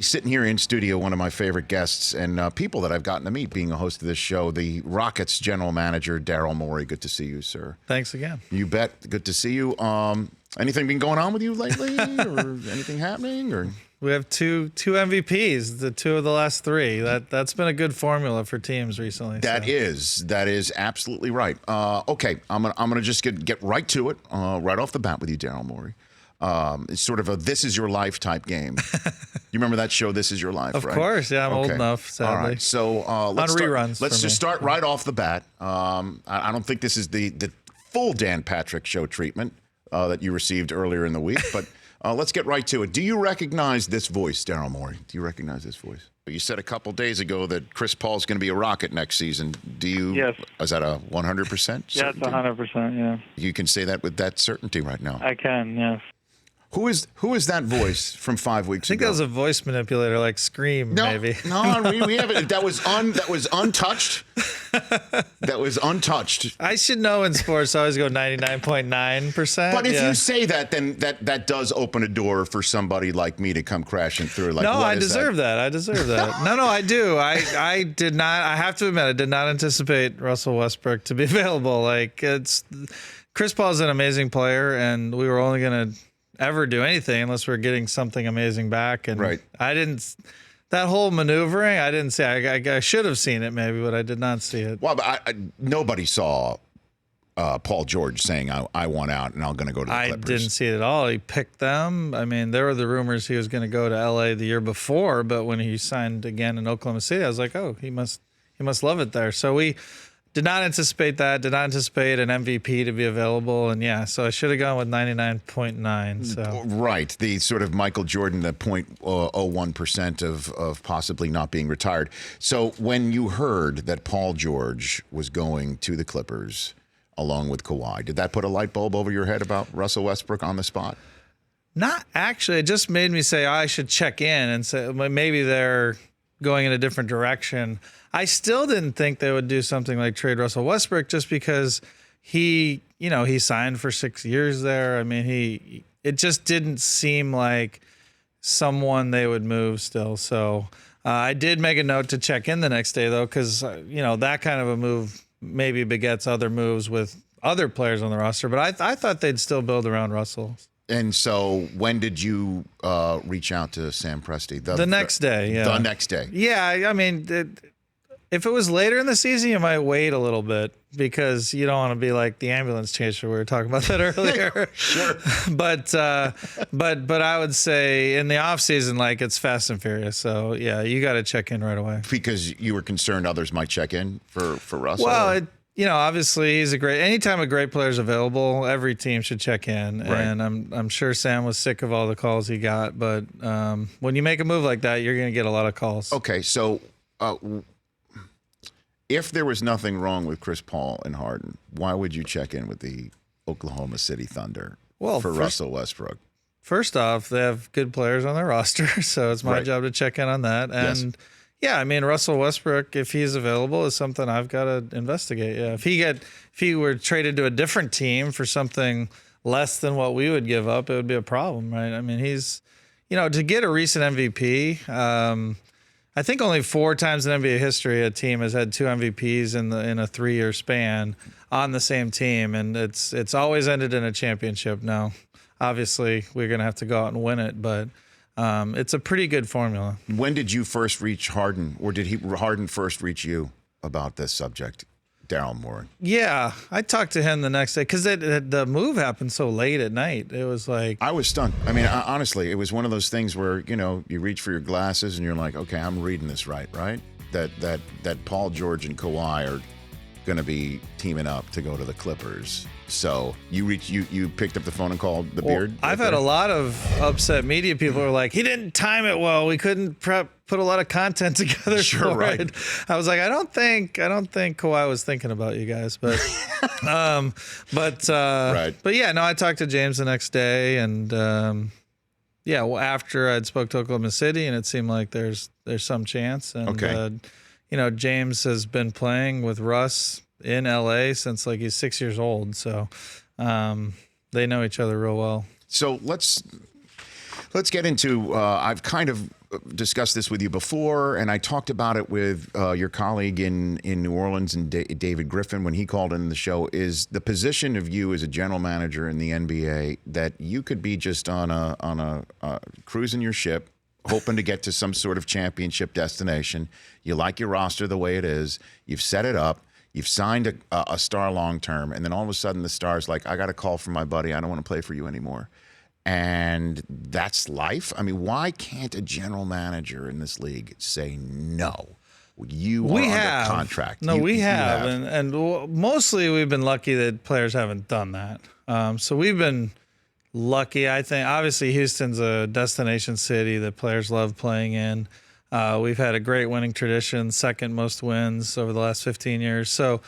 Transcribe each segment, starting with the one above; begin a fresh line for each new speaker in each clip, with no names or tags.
Sitting here in studio, one of my favorite guests and people that I've gotten to meet being a host of this show, the Rockets general manager, Daryl Morey. Good to see you, sir.
Thanks again.
You bet. Good to see you. Anything been going on with you lately or anything happening? Or
We have two MVPs, the two of the last three. That's been a good formula for teams recently.
That is absolutely right. Okay, I'm gonna just get right to it, right off the bat with you, Daryl Morey. It's sort of a "This Is Your Life" type game. You remember that show, "This Is Your Life"?
Of
right?
course, yeah, I'm old enough. Sadly.
All right, so let's
reruns.
Let's just start right off the bat. I don't think this is the full Dan Patrick Show treatment that you received earlier in the week, but let's get right to it. Do you recognize this voice, Daryl Morey? Do you recognize this voice? You said a couple days ago that Chris Paul's going to be a Rocket next season. Do you?
Yes.
Is that a 100%?
Yeah, it's 100%. Yeah.
You can say that with that certainty right now.
I can. Yes.
Who is that voice from 5 weeks ago?
I think that was a voice manipulator, like Scream, maybe.
No, we haven't. That was untouched. That was untouched.
I should know in sports. I always go 99.9%.
But if you say that, then that does open a door for somebody like me to come crashing through. Like,
no, I deserve that. I deserve that. No, I do. I did not. I have to admit, I did not anticipate Russell Westbrook to be available. Like, Chris Paul's an amazing player, and we were only going to ever do anything unless we're getting something amazing back. And
right.
I didn't. That whole maneuvering, I didn't see. I should have seen it maybe, but I did not see it.
Well, but nobody saw Paul George saying, I want out and I'm going to go to the Clippers.
I didn't see it at all. He picked them. I mean, there were the rumors he was going to go to L.A. the year before, but when he signed again in Oklahoma City, I was like, oh, he must love it there. So we did not anticipate that. Did not anticipate an MVP to be available, and yeah, so I should have gone with 99.9. So
right, the sort of Michael Jordan, the 0.01% of possibly not being retired. So when you heard that Paul George was going to the Clippers along with Kawhi, did that put a light bulb over your head about Russell Westbrook on the spot?
Not actually. It just made me say, I should check in and say maybe they're going in a different direction. I still didn't think they would do something like trade Russell Westbrook just because he signed for 6 years there. I mean, it just didn't seem like someone they would move still. So I did make a note to check in the next day, though, because, that kind of a move maybe begets other moves with other players on the roster. But I thought they'd still build around Russell.
And so when did you reach out to Sam Presti?
The next day, yeah.
The next day.
Yeah, I mean, if it was later in the season, you might wait a little bit because you don't want to be like the ambulance chaser. We were talking about that earlier.
Sure.
But I would say in the off season, like it's fast and furious. So yeah, you got to check in right away.
Because you were concerned others might check in for Russell?
Well, obviously he's anytime a great player is available, every team should check in.
Right.
And I'm sure Sam was sick of all the calls he got. But when you make a move like that, you're going to get a lot of calls.
Okay, so if there was nothing wrong with Chris Paul and Harden, why would you check in with the Oklahoma City Thunder for Russell Westbrook?
First off, they have good players on their roster, so it's my job to check in on that. And yeah, I mean, Russell Westbrook, if he's available, is something I've got to investigate. Yeah, if he were traded to a different team for something less than what we would give up, it would be a problem, right? I mean, he's, to get a recent MVP. I think only 4 times in NBA history a team has had 2 MVPs in a 3-year span on the same team, and it's always ended in a championship. Now, obviously, we're going to have to go out and win it, but it's a pretty good formula. When
did you first reach Harden, or did Harden first reach you about this subject, Daryl Morey?
Yeah, I talked to him the next day because the move happened so late at night. It was like
I was stunned. I mean, honestly, it was one of those things where you reach for your glasses and you're like, okay, I'm reading this right? That Paul George and Kawhi are going to be teaming up to go to the Clippers. So you picked up the phone and called the Beard?
I've had a lot of upset media people who are like, he didn't time it well. We couldn't put a lot of content together.
Sure, right.
It. I was like, I don't think Kawhi was thinking about you guys, but
right.
But yeah, no, I talked to James the next day, and after I'd spoke to Oklahoma City, and it seemed like there's some chance. And
okay.
James has been playing with Russ in LA since like he's 6 years old, so they know each other real well.
So let's Let's get into, I've kind of discussed this with you before, and I talked about it with your colleague in New Orleans and David Griffin when he called in the show, is the position of you as a general manager in the NBA that you could be just on a cruising your ship, hoping to get to some sort of championship destination. You like your roster the way it is. You've set it up. You've signed a star long term, and then all of a sudden the star's like, I got a call from my buddy. I don't want to play for you anymore. And that's life. I mean, why can't a general manager in this league say no? You are under contract.
No, we have. And mostly we've been lucky that players haven't done that. So we've been lucky, I think. Obviously, Houston's a destination city that players love playing in. We've had a great winning tradition, second most wins over the last 15 years. So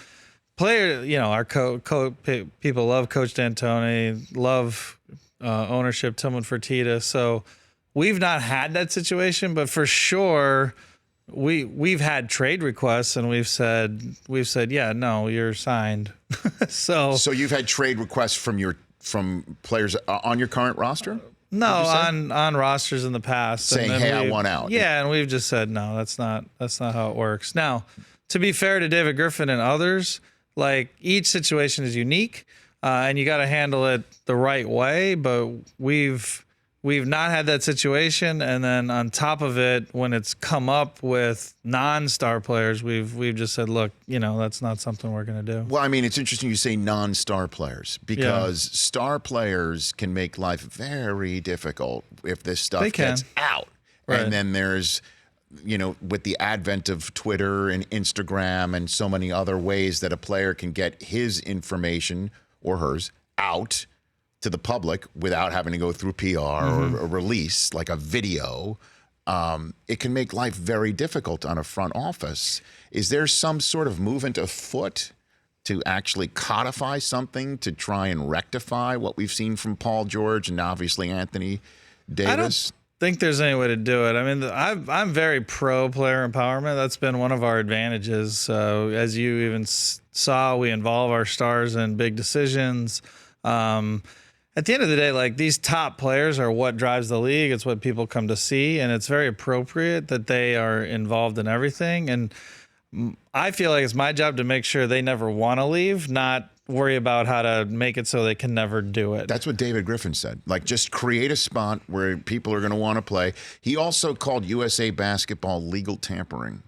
player, our people love Coach D'Antoni, love ownership, Tillman Fertitta. So we've not had that situation, but for sure we've had trade requests and we've said, yeah, no, you're signed. So
you've had trade requests from players on your current roster?
No, on rosters in the past.
Saying, hey, I want out.
Yeah, and we've just said, no, that's not how it works. Now, to be fair to David Griffin and others, like each situation is unique, and you got to handle it the right way, but we've not had that situation, and then on top of it, when it's come up with non-star players, we've just said, look, that's not something we're going to do.
Well, I mean, it's interesting you say non-star players because star players can make life very difficult if this stuff gets out. Right. And then there's, with the advent of Twitter and Instagram and so many other ways that a player can get his information or hers out to the public without having to go through PR or a release, like a video, it can make life very difficult on a front office. Is there some sort of movement afoot to actually codify something to try and rectify what we've seen from Paul George and obviously Anthony Davis?
I don't think there's any way to do it. I mean, I'm very pro player empowerment. That's been one of our advantages. As you even saw, we involve our stars in big decisions. At the end of the day, like these top players are what drives the league. It's what people come to see, and it's very appropriate that they are involved in everything. And I feel like it's my job to make sure they never want to leave, not worry about how to make it so they can never do it.
That's what David Griffin said. Like, just create a spot where people are going to want to play. He also called USA Basketball legal tampering.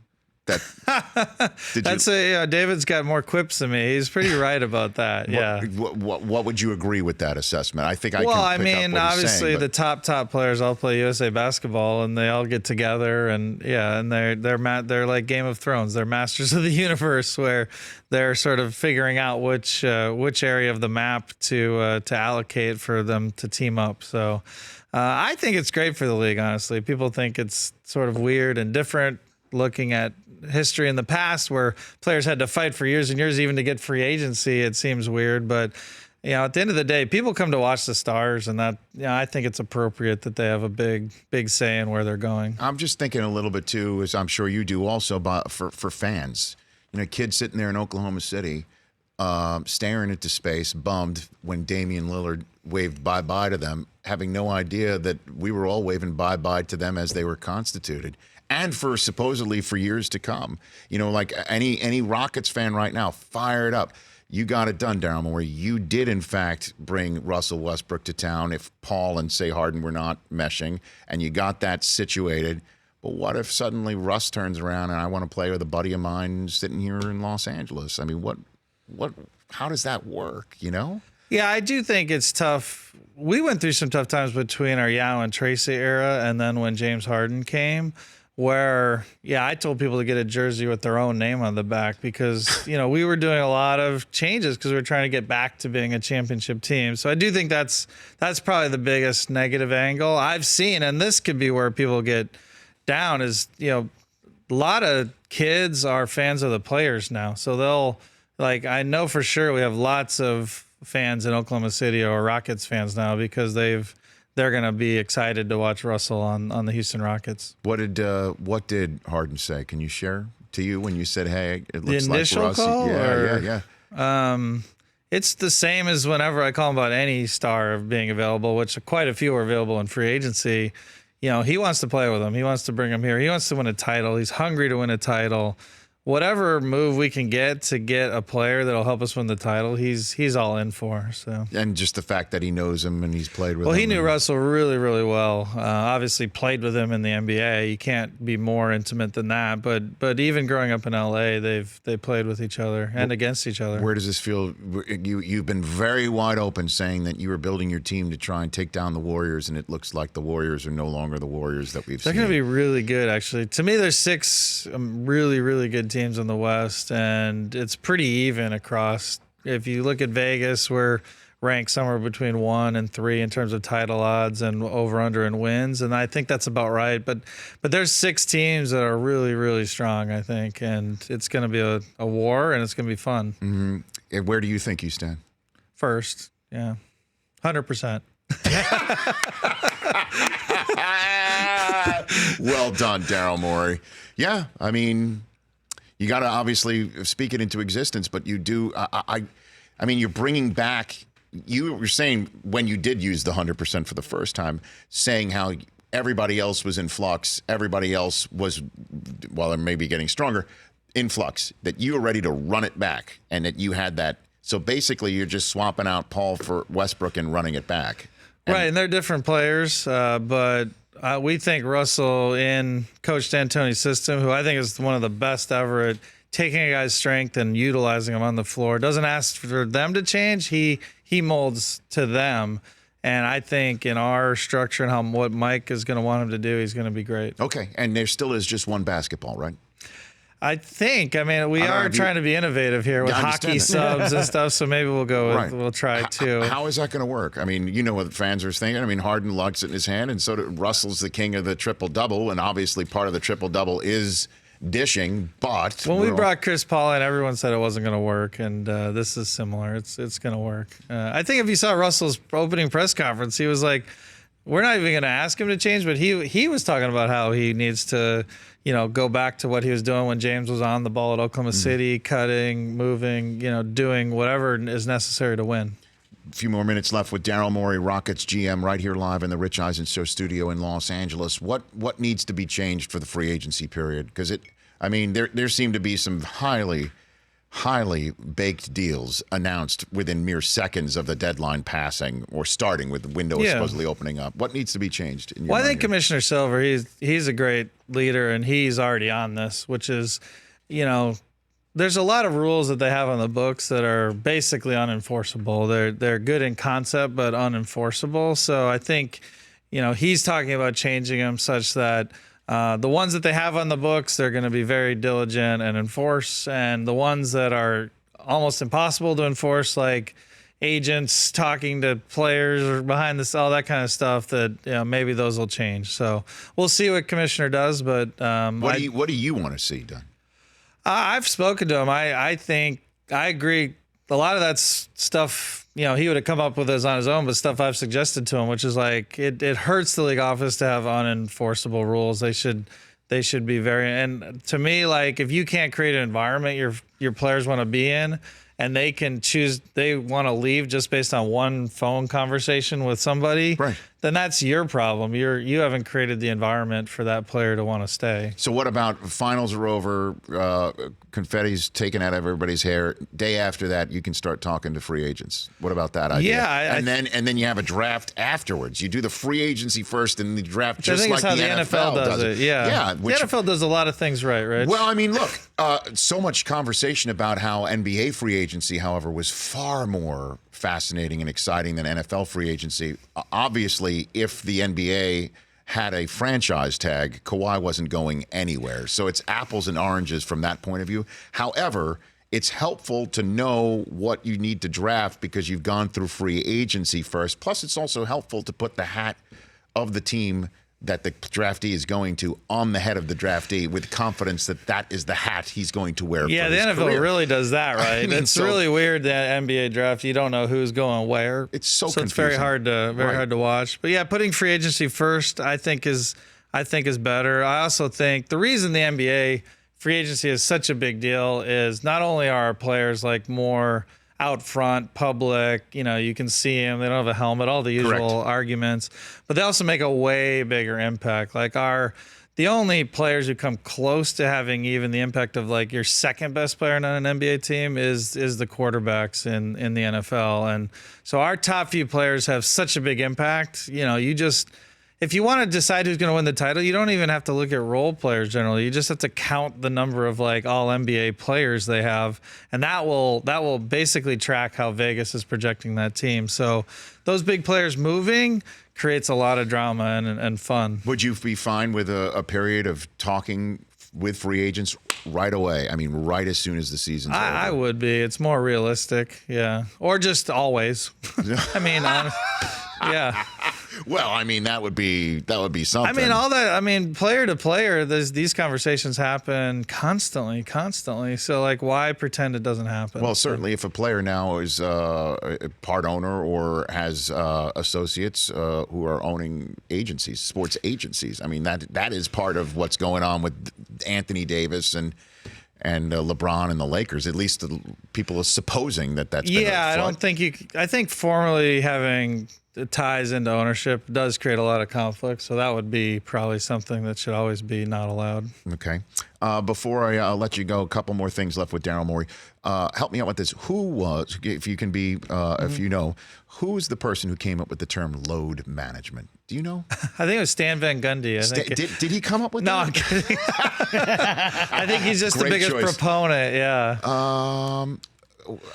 David's got more quips than me. He's pretty right about that. Yeah.
What would you agree with that assessment? I think I can
pick
up what
obviously
he's saying,
the top players all play USA Basketball and they all get together and they're like Game of Thrones. They're masters of the universe where they're sort of figuring out which area of the map to allocate for them to team up. So I think it's great for the league. Honestly, people think it's sort of weird and different looking at history in the past where players had to fight for years and years even to get free agency. It seems weird, but at the end of the day, people come to watch the stars, and that I think it's appropriate that they have a big say in where they're going.
I'm just thinking a little bit too, as I'm sure you do also, for fans. Kids sitting there in Oklahoma City, staring into space, bummed when Damian Lillard waved bye-bye to them, having no idea that we were all waving bye-bye to them as they were constituted. And for supposedly for years to come, like any Rockets fan right now, fired up. You got it done, Daryl Morey. You did, in fact, bring Russell Westbrook to town if Paul and, say, Harden were not meshing, and you got that situated. But what if suddenly Russ turns around and I want to play with a buddy of mine sitting here in Los Angeles? I mean, how does that work,
Yeah, I do think it's tough. We went through some tough times between our Yao and Tracy era and then when James Harden came, where, I told people to get a jersey with their own name on the back because, we were doing a lot of changes because we were trying to get back to being a championship team. So I do think that's probably the biggest negative angle I've seen. And this could be where people get down is, a lot of kids are fans of the players now. So I know for sure we have lots of fans in Oklahoma City or Rockets fans now because they're going to be excited to watch Russell on the Houston Rockets.
What did Harden say? Can you share to you when you said, "Hey, it looks
the initial
like Russ"?
call?
Yeah.
It's the same as whenever I call him about any star being available, which quite a few are available in free agency. He wants to play with him. He wants to bring him here. He wants to win a title. He's hungry to win a title. Whatever move we can get to get a player that'll help us win the title, he's all in for. So,
and just the fact that he knows him and he's played with him.
Well, he knew Russell really, really well. Obviously, played with him in the NBA. You can't be more intimate than that. But even growing up in LA, they played with each other and against each other.
Where does this feel? You've been very wide open saying that you were building your team to try and take down the Warriors, and it looks like the Warriors are no longer the Warriors that we've seen.
They're going to be really good, actually. To me, there's 6 really, really good teams in the West, and it's pretty even across. If you look at Vegas, we're ranked somewhere between 1 and 3 in terms of title odds and over under and wins, and I think that's about right. But there's 6 teams that are really, really strong, I think, and it's going to be a war, and it's going to be fun.
Mm-hmm. Where do you think you stand?
First, yeah, 100%.
Well done, Daryl Morey. Yeah, I mean, you got to obviously speak it into existence, but you do. I mean, you're bringing back. You were saying when you did use the 100% for the first time, saying how everybody else was in flux, everybody else was, well, they're maybe getting stronger, in flux. That you were ready to run it back, and that you had that. So basically, you're just swapping out Paul for Westbrook and running it back.
Right, and they're different players, but we think Russell in Coach D'Antoni's system, who I think is one of the best ever at taking a guy's strength and utilizing him on the floor, doesn't ask for them to change. He molds to them, and I think in our structure and what Mike is going to want him to do, he's going to be great.
Okay, and there still is just one basketball, right?
I think. I mean, we are trying to be innovative here with hockey subs and stuff, so maybe we'll go with, we'll try 2.
How is that going to work? I mean, you know what fans are thinking. I mean, Harden lugs it in his hand, and so Russell's the king of the triple-double, and obviously part of the triple-double is dishing, but...
When we brought Chris Paul in, everyone said it wasn't going to work, and this is similar. It's going to work. I think if you saw Russell's opening press conference, he was like, we're not even going to ask him to change, but he was talking about how he needs to... go back to what he was doing when James was on the ball at Oklahoma City, cutting, moving, doing whatever is necessary to win.
A few more minutes left with Daryl Morey, Rockets GM, right here live in the Rich Eisen Show studio in Los Angeles. What needs to be changed for the free agency period? Because there seem to be some highly baked deals announced within mere seconds of the deadline passing or starting with the window supposedly opening up. What needs to be changed in your
Well, I
mind
think
here?
Commissioner Silver, he's a great leader, and he's already on this, which is, there's a lot of rules that they have on the books that are basically unenforceable. They're good in concept, but unenforceable. So I think, he's talking about changing them such that the ones that they have on the books, they're going to be very diligent and enforce. And the ones that are almost impossible to enforce, like agents talking to players or behind this, all that kind of stuff, that maybe those will change. So we'll see what Commissioner does. But
what do you want to see done?
I've spoken to him. I think I agree. A lot of that stuff, he would have come up with this on his own, but stuff I've suggested to him, which is like it hurts the league office to have unenforceable rules. They should be very, and to me, like if you can't create an environment your players want to be in, and they can choose, they want to leave just based on one phone conversation with somebody,
right,
then that's your problem. You haven't created the environment for that player to want to stay.
So what about finals are over, confetti's taken out of everybody's hair. Day after that, you can start talking to free agents. What about that idea?
Yeah,
and then you have a draft afterwards. You do the free agency first and the draft,
which
just
I think
like
is how
the NFL does it.
Yeah. The NFL does a lot of things right?
Well, I mean, look, so much conversation about how NBA free agency, however, was far more fascinating and exciting than NFL free agency. Obviously, if the NBA had a franchise tag, Kawhi wasn't going anywhere. So it's apples and oranges from that point of view. However, it's helpful to know what you need to draft because you've gone through free agency first. Plus, it's also helpful to put the hat of the team that the draftee is going to on the head of the draftee with confidence that that is the hat he's going to wear.
Yeah,
for
the
his
NFL
career.
really does that, right?
I mean,
it's really weird that NBA draft. You don't know who's going where.
It's so
it's very hard to watch. But yeah, putting free agency first, I think is better. I also think the reason the NBA free agency is such a big deal is not only are our players like more out front, public. You can see them. They don't have a helmet. All the usual arguments, but they also make a way bigger impact. Like the only players who come close to having even the impact of like your second best player on an NBA team is the quarterbacks in the NFL. And so our top few players have such a big impact. If you want to decide who's going to win the title, you don't even have to look at role players generally. You just have to count the number of like all NBA players they have, and that will basically track how Vegas is projecting that team. So those big players moving creates a lot of drama and fun.
Would you be fine with a period of talking with free agents right away? I mean, right as soon as the season's over.
I would be. It's more realistic, yeah. Or just always. I mean, yeah.
Well, I mean, that would be something.
I mean, player to player, these conversations happen constantly. So, like, why pretend it doesn't happen?
Well, certainly if a player now is a part owner or has associates who are owning agencies, sports agencies, I mean, that is part of what's going on with Anthony Davis and LeBron and the Lakers. At least the people are supposing that's been
I don't think I think formally having ties into ownership does create a lot of conflict, so that would be probably something that should always be not allowed.
Okay. Before I let you go, a couple more things left with Daryl Morey. Help me out with this. Who was, if you can be, if you know, who was the person who came up with the term load management? Do you know?
I think it was Stan Van Gundy.
Did he come up with
that?
No,
I'm kidding. I think he's just
Great
the biggest
choice.
proponent, yeah.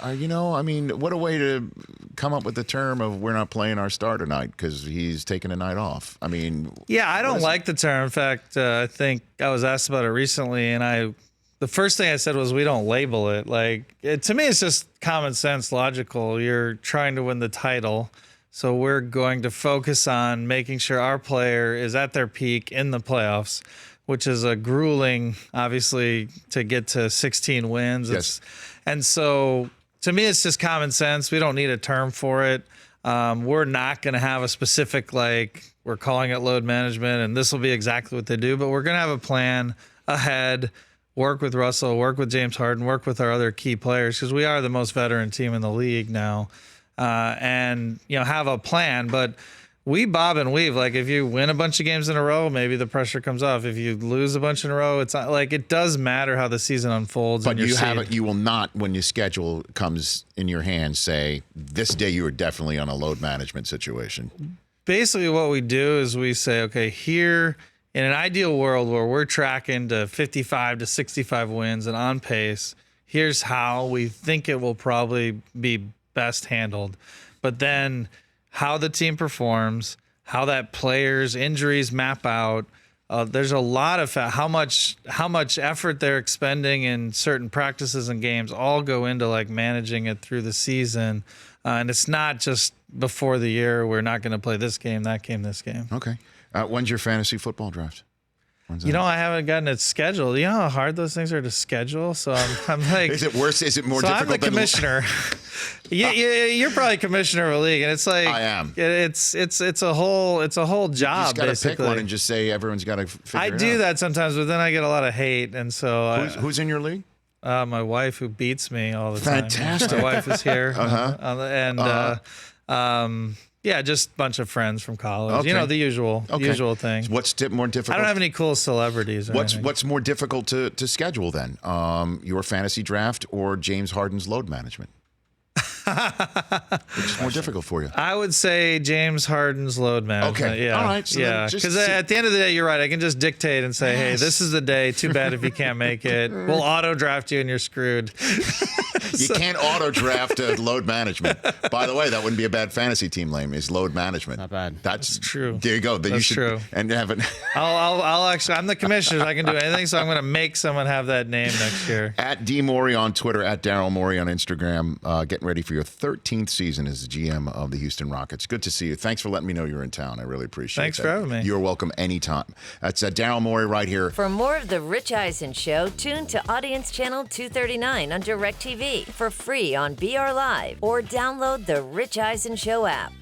I mean, what a way to come up with the term of we're not playing our star tonight because he's taking a night off. I mean,
yeah, I don't like the term. In fact, I think I was asked about it recently, and the first thing I said was we don't label it. To me, it's just common sense, logical. You're trying to win the title, so we're going to focus on making sure our player is at their peak in the playoffs, which is a grueling, obviously, to get to 16 wins.
Yes.
And so to me, it's just common sense. We don't need a term for it. We're not going to have a specific, we're calling it load management, and this will be exactly what they do. But we're going to have a plan ahead, work with Russell, work with James Harden, work with our other key players, because we are the most veteran team in the league now, and have a plan. But we bob and weave. Like, if you win a bunch of games in a row, maybe the pressure comes off. If you lose a bunch in a row, it's not like it does matter how the season unfolds.
But you will not, when your schedule comes in your hands, say this day you are definitely on a load management situation.
Basically, what we do is we say, okay, here in an ideal world where we're tracking to 55 to 65 wins and on pace, here's how we think it will probably be best handled. But then how the team performs, how that player's injuries map out. There's a lot of how much effort they're expending in certain practices and games all go into managing it through the season. And it's not just before the year, we're not going to play this game, that game, this game.
Okay. When's your fantasy football draft?
I haven't gotten it scheduled. You know how hard those things are to schedule? So I'm like...
Is it worse? Is it more difficult?
I'm the commissioner. You're probably commissioner of a league, and it's like...
I am.
It's a whole job,
you just got to pick one and
basically.
just say everyone's got to figure it out.
I do that sometimes, but then I get a lot of hate, and so...
Who's in your league?
My wife, who beats me all the time.
Fantastic.
My wife is here.
Uh-huh.
Yeah, just a bunch of friends from college.
Okay.
The usual thing.
What's more difficult?
I don't have any cool celebrities.
What's more difficult to schedule then? Your fantasy draft or James Harden's load management? Which is more difficult for you?
I would say James Harden's load management.
Okay.
Yeah.
All right. So
yeah. Because at the end of the day, you're right. I can just dictate and say, hey, this is the day. Too bad if you can't make it. We'll auto draft you and you're screwed.
You can't auto draft load management. By the way, that wouldn't be a bad fantasy team name. Is load management?
Not bad.
That's
true.
There you go.
That's true.
And have it.
I'll actually. I'm the commissioner. I can do anything. So I'm going to make someone have that name next year.
At D Morey on Twitter, at Daryl Morey on Instagram. Getting ready for your 13th season as the GM of the Houston Rockets. Good to see you. Thanks for letting me know you're in town. I really appreciate it.
Thanks for having me.
You're welcome anytime. That's Daryl Morey right here.
For more of The Rich Eisen Show, tune to Audience Channel 239 on DirecTV for free on BR Live or download the Rich Eisen Show app.